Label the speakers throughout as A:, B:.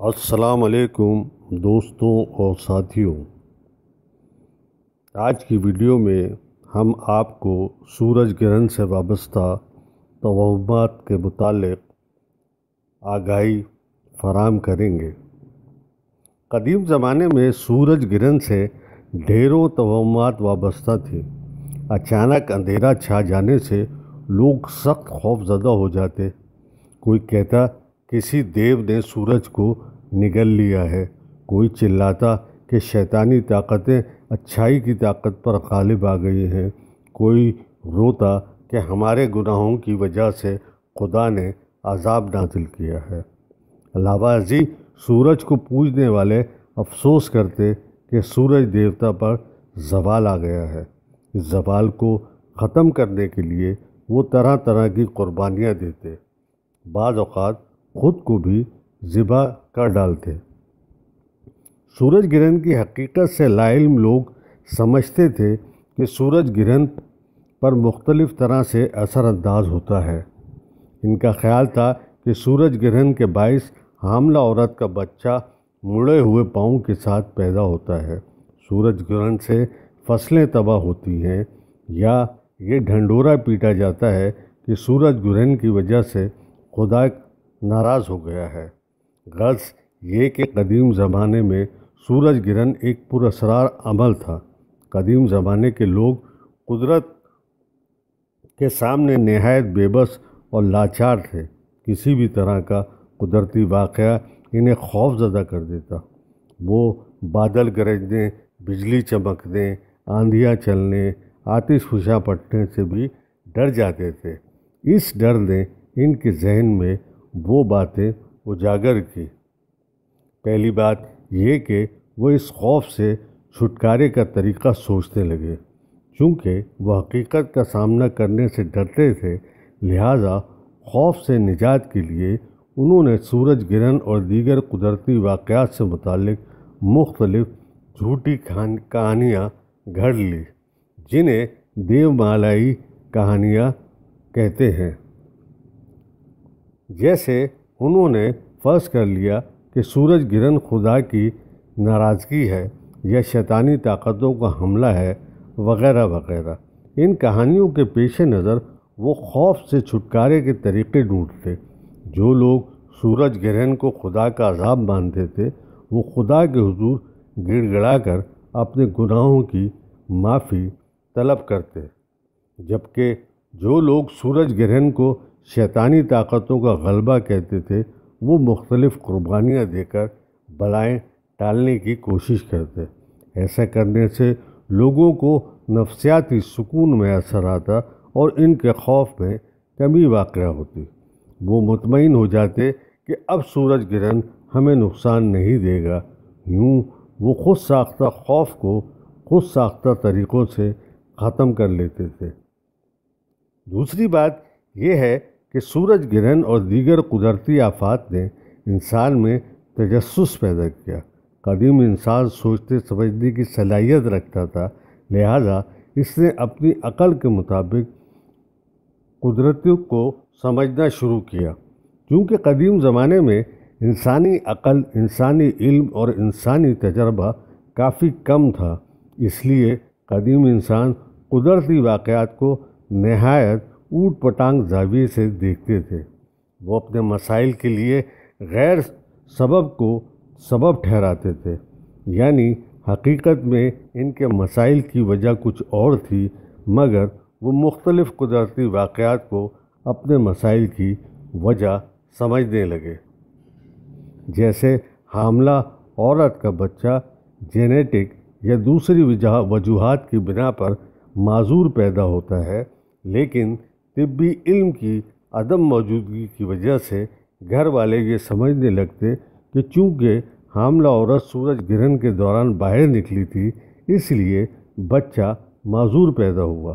A: السلام علیکم دوستوں اور ساتھیوں، آج کی ویڈیو میں ہم آپ کو سورج گرہن سے وابستہ توہمات کے متعلق آگاہی فراہم کریں گے۔ قدیم زمانے میں سورج گرہن سے ڈھیروں توہمات وابستہ تھے۔ اچانک اندھیرا چھا جانے سے لوگ سخت خوف زدہ ہو جاتے۔ کوئی کہتا کسی دیو نے سورج کو نگل لیا ہے، کوئی چلاتا کہ شیطانی طاقتیں اچھائی کی طاقت پر غالب آ گئی ہیں، کوئی روتا کہ ہمارے گناہوں کی وجہ سے خدا نے عذاب نازل کیا ہے۔ علاوہ ازیں سورج کو پوجنے والے افسوس کرتے کہ سورج دیوتا پر زوال آ گیا ہے۔ اس زوال کو ختم کرنے کے لیے وہ طرح طرح کی قربانیاں دیتے، بعض اوقات خود کو بھی ذبح کر ڈالتے۔ سورج گرہن کی حقیقت سے لاعلم لوگ سمجھتے تھے کہ سورج گرہن پر مختلف طرح سے اثر انداز ہوتا ہے۔ ان کا خیال تھا کہ سورج گرہن کے باعث حاملہ عورت کا بچہ مڑے ہوئے پاؤں کے ساتھ پیدا ہوتا ہے، سورج گرہن سے فصلیں تباہ ہوتی ہیں، یا یہ ڈھنڈورا پیٹا جاتا ہے کہ سورج گرہن کی وجہ سے خدا ناراض ہو گیا ہے۔ غرض یہ کہ قدیم زمانے میں سورج گرہن ایک پراسرار عمل تھا۔ قدیم زمانے کے لوگ قدرت کے سامنے نہایت بے بس اور لاچار تھے۔ کسی بھی طرح کا قدرتی واقعہ انہیں خوف زدہ کر دیتا۔ وہ بادل گرجنے، بجلی چمکنے، آندھیاں چلنے، آتش فشاں پڑنے سے بھی ڈر جاتے تھے۔ اس ڈر نے ان کے ذہن میں وہ باتیں اجاگر کی۔ پہلی بات یہ کہ وہ اس خوف سے چھٹکارے کا طریقہ سوچنے لگے۔ چونکہ وہ حقیقت کا سامنا کرنے سے ڈرتے تھے، لہٰذا خوف سے نجات کے لیے انہوں نے سورج گرہن اور دیگر قدرتی واقعات سے متعلق مختلف جھوٹی کہانیاں گھڑ لی، جنہیں دیو مالائی کہانیاں کہتے ہیں۔ جیسے انہوں نے فرض کر لیا کہ سورج گرہن خدا کی ناراضگی ہے یا شیطانی طاقتوں کا حملہ ہے، وغیرہ وغیرہ۔ ان کہانیوں کے پیش نظر وہ خوف سے چھٹکارے کے طریقے ڈھونڈتے۔ جو لوگ سورج گرہن کو خدا کا عذاب مانتے تھے، وہ خدا کے حضور گڑ گڑا کر اپنے گناہوں کی معافی طلب کرتے، جبکہ جو لوگ سورج گرہن کو شیطانی طاقتوں کا غلبہ کہتے تھے، وہ مختلف قربانیاں دے کر بلائیں ٹالنے کی کوشش کرتے۔ ایسا کرنے سے لوگوں کو نفسیاتی سکون میسر آتا اور ان کے خوف میں کمی واقع ہوتی۔ وہ مطمئن ہو جاتے کہ اب سورج گرہن ہمیں نقصان نہیں دے گا۔ یوں وہ خود ساختہ خوف کو خود ساختہ طریقوں سے ختم کر لیتے تھے۔ دوسری بات یہ ہے کہ سورج گرہن اور دیگر قدرتی آفات نے انسان میں تجسس پیدا کیا۔ قدیم انسان سوچنے سمجھنے کی صلاحیت رکھتا تھا، لہٰذا اس نے اپنی عقل کے مطابق قدرتوں کو سمجھنا شروع کیا۔ کیونکہ قدیم زمانے میں انسانی عقل، انسانی علم اور انسانی تجربہ کافی کم تھا، اس لیے قدیم انسان قدرتی واقعات کو نہایت اوٹ پٹانگ زاویے سے دیکھتے تھے۔ وہ اپنے مسائل کے لیے غیر سبب کو سبب ٹھہراتے تھے، یعنی حقیقت میں ان کے مسائل کی وجہ کچھ اور تھی، مگر وہ مختلف قدرتی واقعات کو اپنے مسائل کی وجہ سمجھنے لگے۔ جیسے حاملہ عورت کا بچہ جینیٹک یا دوسری وجوہات کی بنا پر معذور پیدا ہوتا ہے، لیکن طبی علم کی عدم موجودگی کی وجہ سے گھر والے یہ سمجھنے لگتے کہ چونکہ حاملہ عورت سورج گرہن کے دوران باہر نکلی تھی، اس لیے بچہ معذور پیدا ہوا۔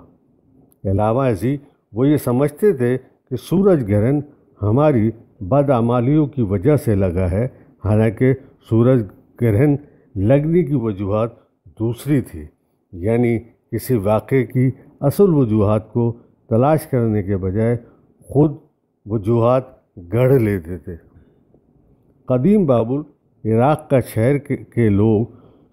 A: علاوہ ازیں وہ یہ سمجھتے تھے کہ سورج گرہن ہماری بدعمالیوں کی وجہ سے لگا ہے، حالانکہ سورج گرہن لگنے کی وجوہات دوسری تھی، یعنی کسی واقعے کی اصل وجوہات کو تلاش کرنے کے بجائے خود وجوہات گڑھ لیتے تھے۔ قدیم بابل عراق کا شہر کے لوگ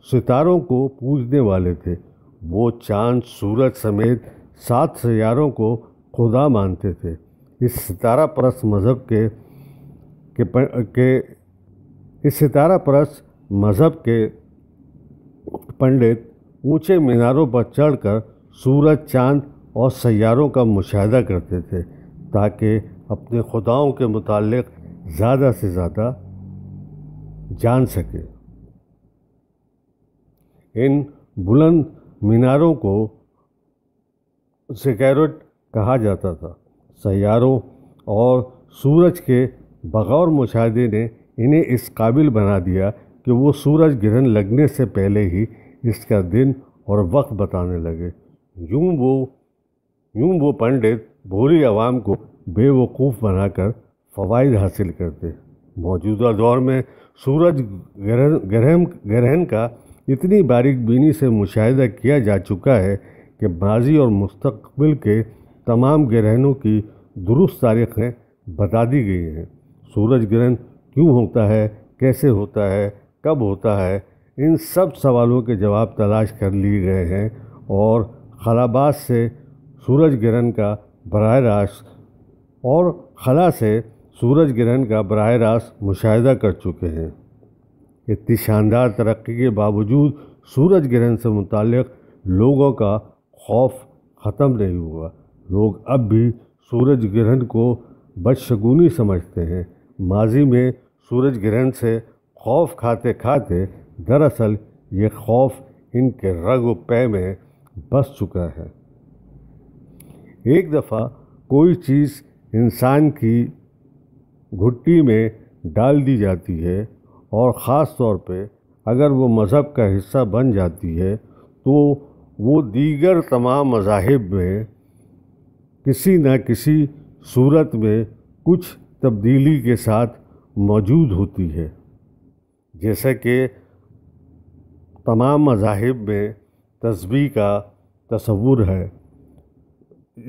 A: ستاروں کو پوجنے والے تھے۔ وہ چاند، سورج سمیت 7 سیاروں کو خدا مانتے تھے۔ اس ستارہ پرست مذہب کے پنڈت اونچے میناروں پر چڑھ کر سورج، چاند اور سیاروں کا مشاہدہ کرتے تھے تاکہ اپنے خداؤں کے متعلق زیادہ سے زیادہ جان سکے۔ ان بلند میناروں کو زیگورات کہا جاتا تھا۔ سیاروں اور سورج کے بغور مشاہدے نے انہیں اس قابل بنا دیا کہ وہ سورج گرہن لگنے سے پہلے ہی اس کا دن اور وقت بتانے لگے۔ یوں وہ پنڈت بھولی عوام کو بے وقوف بنا کر فوائد حاصل کرتے۔ موجودہ دور میں سورج گرہن کا اتنی باریک بینی سے مشاہدہ کیا جا چکا ہے کہ ماضی اور مستقبل کے تمام گرہنوں کی درست تاریخیں بتا دی گئی ہیں۔ سورج گرہن کیوں ہوتا ہے، کیسے ہوتا ہے، کب ہوتا ہے، ان سب سوالوں کے جواب تلاش کر لیے گئے ہیں اور خلابات سے سورج گرہن کا براہ راست مشاہدہ کر چکے ہیں۔ اتنی شاندار ترقی کے باوجود سورج گرہن سے متعلق لوگوں کا خوف ختم نہیں ہوا۔ لوگ اب بھی سورج گرہن کو بدشگونی سمجھتے ہیں۔ ماضی میں سورج گرہن سے خوف کھاتے کھاتے دراصل یہ خوف ان کے رگ و پے میں بس چکا ہے۔ ایک دفعہ کوئی چیز انسان کی گھٹی میں ڈال دی جاتی ہے اور خاص طور پہ اگر وہ مذہب کا حصہ بن جاتی ہے تو وہ دیگر تمام مذاہب میں کسی نہ کسی صورت میں کچھ تبدیلی کے ساتھ موجود ہوتی ہے۔ جیسا کہ تمام مذاہب میں تسبیح کا تصور ہے،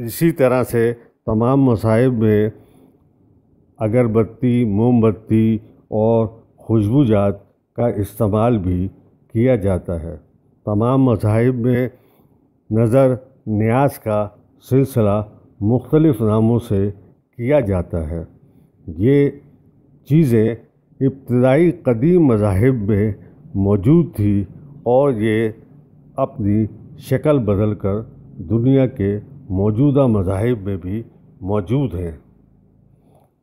A: اسی طرح سے تمام مذاہب میں اگربتی، موم بتی اور خوشبو جات کا استعمال بھی کیا جاتا ہے۔ تمام مذاہب میں نظر نیاز کا سلسلہ مختلف ناموں سے کیا جاتا ہے۔ یہ چیزیں ابتدائی قدیم مذاہب میں موجود تھی اور یہ اپنی شکل بدل کر دنیا کے موجودہ مذاہب میں بھی موجود ہیں۔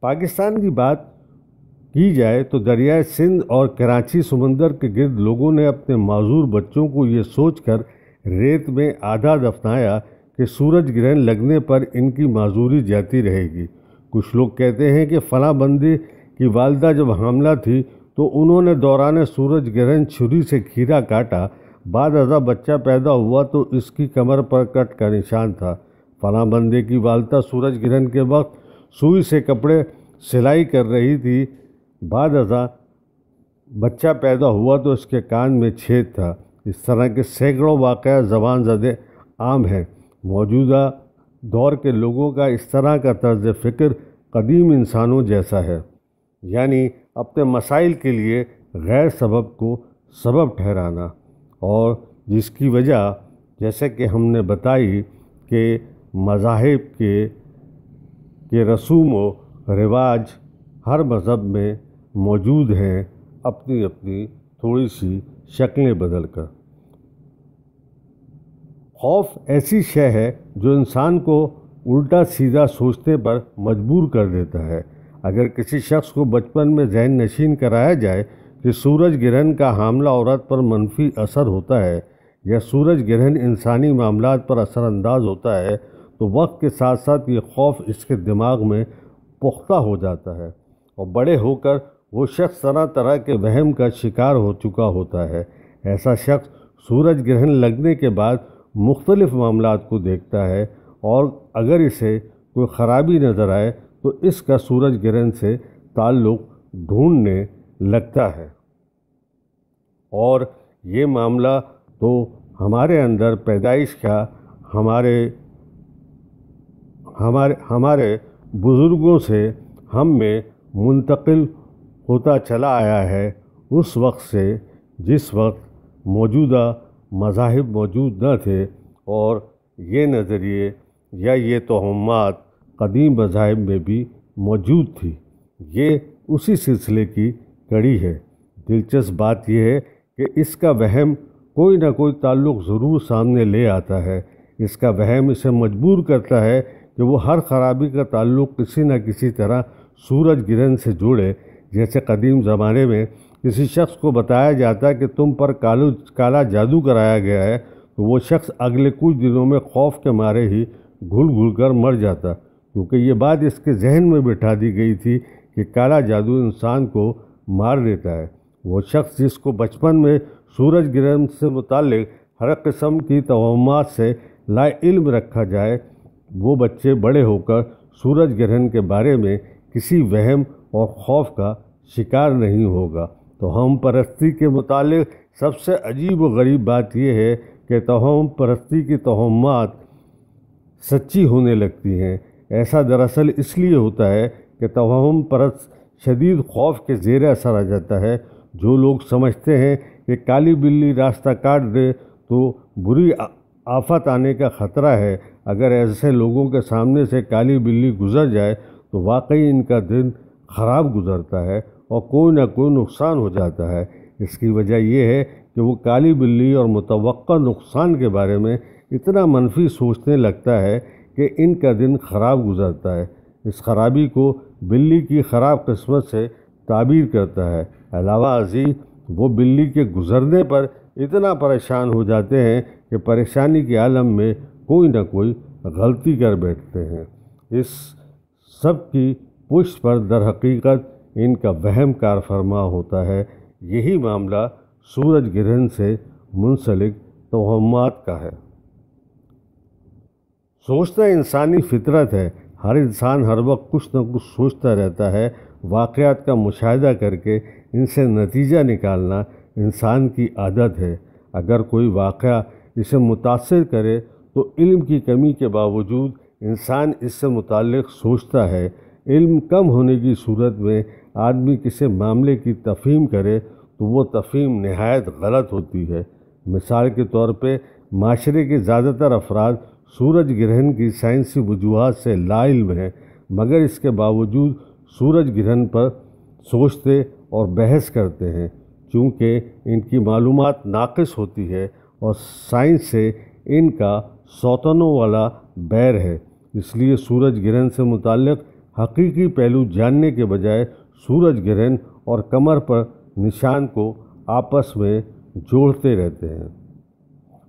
A: پاکستان کی بات کی جائے تو دریائے سندھ اور کراچی سمندر کے گرد لوگوں نے اپنے معذور بچوں کو یہ سوچ کر ریت میں آدھا دفنایا کہ سورج گرہن لگنے پر ان کی معذوری جاتی رہے گی۔ کچھ لوگ کہتے ہیں کہ فلاں بندے کی والدہ جب حاملہ تھی تو انہوں نے دوران سورج گرہن چھری سے کھیرا کاٹا، بعد ازاں بچہ پیدا ہوا تو اس کی کمر پر کٹ کا نشان تھا۔ فلاں بندے کی والدہ سورج گرہن کے وقت سوئی سے کپڑے سلائی کر رہی تھی، بعد ازاں بچہ پیدا ہوا تو اس کے کان میں چھید تھا۔ اس طرح کے سینکڑوں واقعات زبان زدے عام ہیں۔ موجودہ دور کے لوگوں کا اس طرح کا طرز فکر قدیم انسانوں جیسا ہے، یعنی اپنے مسائل کے لیے غیر سبب کو سبب ٹھہرانا، اور جس کی وجہ جیسے کہ ہم نے بتائی کہ مذاہب کے رسوم و رواج ہر مذہب میں موجود ہیں، اپنی اپنی تھوڑی سی شکلیں بدل کر۔ خوف ایسی شے ہے جو انسان کو الٹا سیدھا سوچنے پر مجبور کر دیتا ہے۔ اگر کسی شخص کو بچپن میں ذہن نشین کرایا جائے کہ سورج گرہن کا حاملہ عورت پر منفی اثر ہوتا ہے یا سورج گرہن انسانی معاملات پر اثر انداز ہوتا ہے تو وقت کے ساتھ ساتھ یہ خوف اس کے دماغ میں پختہ ہو جاتا ہے اور بڑے ہو کر وہ شخص طرح طرح کے وہم کا شکار ہو چکا ہوتا ہے۔ ایسا شخص سورج گرہن لگنے کے بعد مختلف معاملات کو دیکھتا ہے اور اگر اسے کوئی خرابی نظر آئے تو اس کا سورج گرہن سے تعلق ڈھونڈنے لگتا ہے، اور یہ معاملہ تو ہمارے اندر پیدائش کا ہمارے بزرگوں سے ہم میں منتقل ہوتا چلا آیا ہے اس وقت سے جس وقت موجودہ مذاہب موجود نہ تھے، اور یہ نظریے یا یہ توہمات قدیم مذاہب میں بھی موجود تھی۔ یہ اسی سلسلے کی کڑی ہے۔ دلچسپ بات یہ ہے کہ اس کا وہم کوئی نہ کوئی تعلق ضرور سامنے لے آتا ہے۔ اس کا وہم اسے مجبور کرتا ہے کہ وہ ہر خرابی کا تعلق کسی نہ کسی طرح سورج گرہن سے جوڑے۔ جیسے قدیم زمانے میں کسی شخص کو بتایا جاتا کہ تم پر کالا جادو کرایا گیا ہے، تو وہ شخص اگلے کچھ دنوں میں خوف کے مارے ہی گھل گھل کر مر جاتا، کیونکہ یہ بات اس کے ذہن میں بٹھا دی گئی تھی کہ کالا جادو انسان کو مار دیتا ہے۔ وہ شخص جس کو بچپن میں سورج گرہن سے متعلق ہر قسم کی توہمات سے لا علم رکھا جائے، وہ بچے بڑے ہو کر سورج گرہن کے بارے میں کسی وہم اور خوف کا شکار نہیں ہوگا۔ توہم پرستی کے متعلق سب سے عجیب و غریب بات یہ ہے کہ توہم پرستی کی توہمات سچی ہونے لگتی ہیں۔ ایسا دراصل اس لیے ہوتا ہے کہ توہم پرست شدید خوف کے زیر اثر آ جاتا ہے۔ جو لوگ سمجھتے ہیں کہ کالی بلی راستہ کاٹ دے تو بری آفت آنے کا خطرہ ہے، اگر ایسے لوگوں کے سامنے سے کالی بلی گزر جائے تو واقعی ان کا دن خراب گزرتا ہے اور کوئی نہ کوئی نقصان ہو جاتا ہے۔ اس کی وجہ یہ ہے کہ وہ کالی بلی اور متوقع نقصان کے بارے میں اتنا منفی سوچنے لگتا ہے کہ ان کا دن خراب گزرتا ہے۔ اس خرابی کو بلی کی خراب قسمت سے تعبیر کرتا ہے۔ علاوہ ازیں وہ بلی کے گزرنے پر اتنا پریشان ہو جاتے ہیں کہ پریشانی کے عالم میں کوئی نہ کوئی غلطی کر بیٹھتے ہیں۔ اس سب کی پشت پر در حقیقت ان کا وہم کار فرما ہوتا ہے۔ یہی معاملہ سورج گرہن سے منسلک توہمات کا ہے۔ سوچنا انسانی فطرت ہے۔ ہر انسان ہر وقت کچھ نہ کچھ سوچتا رہتا ہے۔ واقعات کا مشاہدہ کر کے ان سے نتیجہ نکالنا انسان کی عادت ہے۔ اگر کوئی واقعہ اسے متاثر کرے تو علم کی کمی کے باوجود انسان اس سے متعلق سوچتا ہے۔ علم کم ہونے کی صورت میں آدمی کسی معاملے کی تفہیم کرے تو وہ تفہیم نہایت غلط ہوتی ہے۔ مثال کے طور پہ معاشرے کے زیادہ تر افراد سورج گرہن کی سائنسی وجوہات سے لا علم ہیں، مگر اس کے باوجود سورج گرہن پر سوچتے اور بحث کرتے ہیں۔ چونکہ ان کی معلومات ناقص ہوتی ہے اور سائنس سے ان کا سوتنوں والا بیر ہے، اس لیے سورج گرہن سے متعلق حقیقی پہلو جاننے کے بجائے سورج گرہن اور کمر پر نشان کو آپس میں جوڑتے رہتے ہیں۔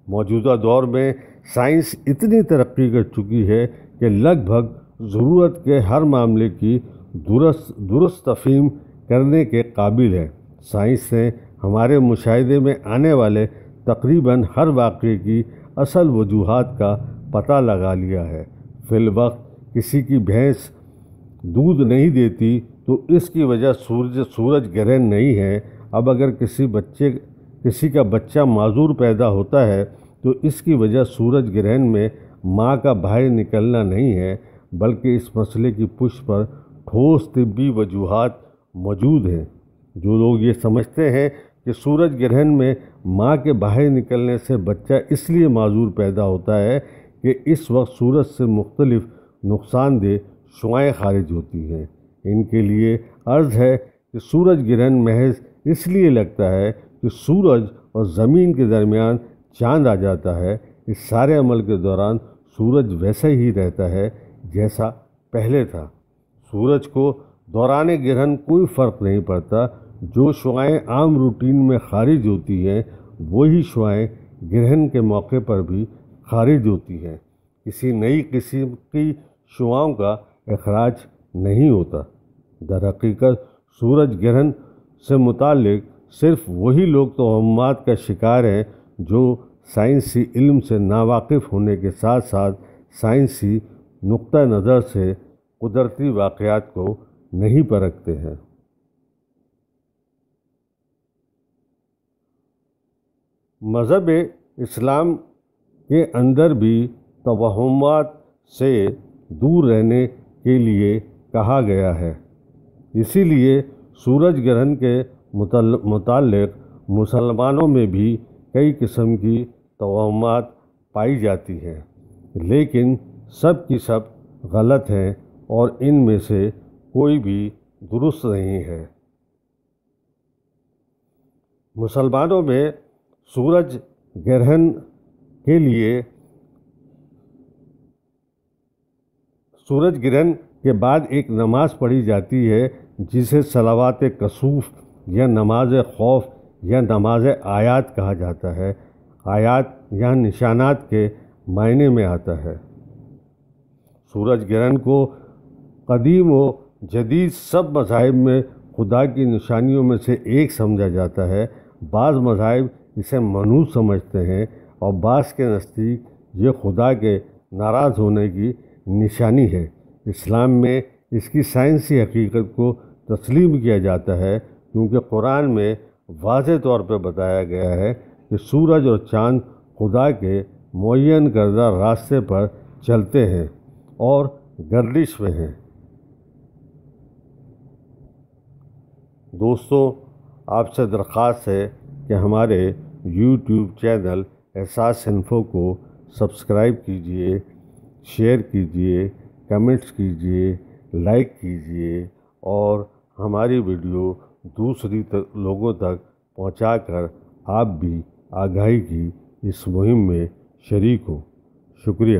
A: موجودہ دور میں سائنس اتنی ترقی کر چکی ہے کہ لگ بھگ ضرورت کے ہر معاملے کی درست تفہیم کرنے کے قابل ہے۔ سائنس نے ہمارے مشاہدے میں آنے والے تقریباً ہر واقعے کی اصل وجوہات کا پتہ لگا لیا ہے۔ فی الوقت کسی کی بھینس دودھ نہیں دیتی تو اس کی وجہ سورج گرہن نہیں ہے۔ اب اگر کسی کا بچہ معذور پیدا ہوتا ہے تو اس کی وجہ سورج گرہن میں ماں کا باہر نکلنا نہیں ہے، بلکہ اس مسئلے کی پشت پر ٹھوس طبی وجوہات موجود ہیں۔ جو لوگ یہ سمجھتے ہیں کہ سورج گرہن میں ماں کے باہر نکلنے سے بچہ اس لیے معذور پیدا ہوتا ہے کہ اس وقت سورج سے مختلف نقصان دہ شعاعیں خارج ہوتی ہیں، ان کے لیے عرض ہے کہ سورج گرہن محض اس لیے لگتا ہے کہ سورج اور زمین کے درمیان چاند آ جاتا ہے۔ اس سارے عمل کے دوران سورج ویسا ہی رہتا ہے جیسا پہلے تھا۔ سورج کو دوران گرہن کوئی فرق نہیں پڑتا۔ جو شعاعیں عام روٹین میں خارج ہوتی ہیں وہی شعاعیں گرہن کے موقع پر بھی خارج ہوتی ہیں۔ کسی نئی قسم کی شعاؤں کا اخراج نہیں ہوتا۔ در حقیقت سورج گرہن سے متعلق صرف وہی لوگ توہمات کا شکار ہیں جو سائنسی علم سے ناواقف ہونے کے ساتھ ساتھ سائنسی نقطہ نظر سے قدرتی واقعات کو نہیں پرکھتے ہیں۔ مذہب اسلام کے اندر بھی توہمات سے دور رہنے کے لیے کہا گیا ہے۔ اسی لیے سورج گرہن کے متعلق مسلمانوں میں بھی کئی قسم کی توہمات پائی جاتی ہیں، لیکن سب کی سب غلط ہیں اور ان میں سے کوئی بھی درست نہیں ہے۔ مسلمانوں میں سورج گرہن کے لیے سورج گرہن کے بعد ایک نماز پڑھی جاتی ہے جسے صلوات کسوف یا نماز خوف یا نماز آیات کہا جاتا ہے۔ آیات یا نشانات کے معنی میں آتا ہے۔ سورج گرہن کو قدیم و جدید سب مذاہب میں خدا کی نشانیوں میں سے ایک سمجھا جاتا ہے۔ بعض مذاہب اسے منحوس سمجھتے ہیں اور بعض کے نزدیک یہ خدا کے ناراض ہونے کی نشانی ہے۔ اسلام میں اس کی سائنسی حقیقت کو تسلیم کیا جاتا ہے، کیونکہ قرآن میں واضح طور پہ بتایا گیا ہے کہ سورج اور چاند خدا کے معین کردہ راستے پر چلتے ہیں اور گردش میں ہیں۔ دوستو، آپ سے درخواست ہے کہ ہمارے یوٹیوب چینل احساس انفو کو سبسکرائب کیجئے، شیئر کیجئے، کمنٹس کیجئے، لائک کیجئے اور ہماری ویڈیو دوسری لوگوں تک پہنچا کر آپ بھی آگاہی کی اس مہم میں شریک ہوں۔ شکریہ۔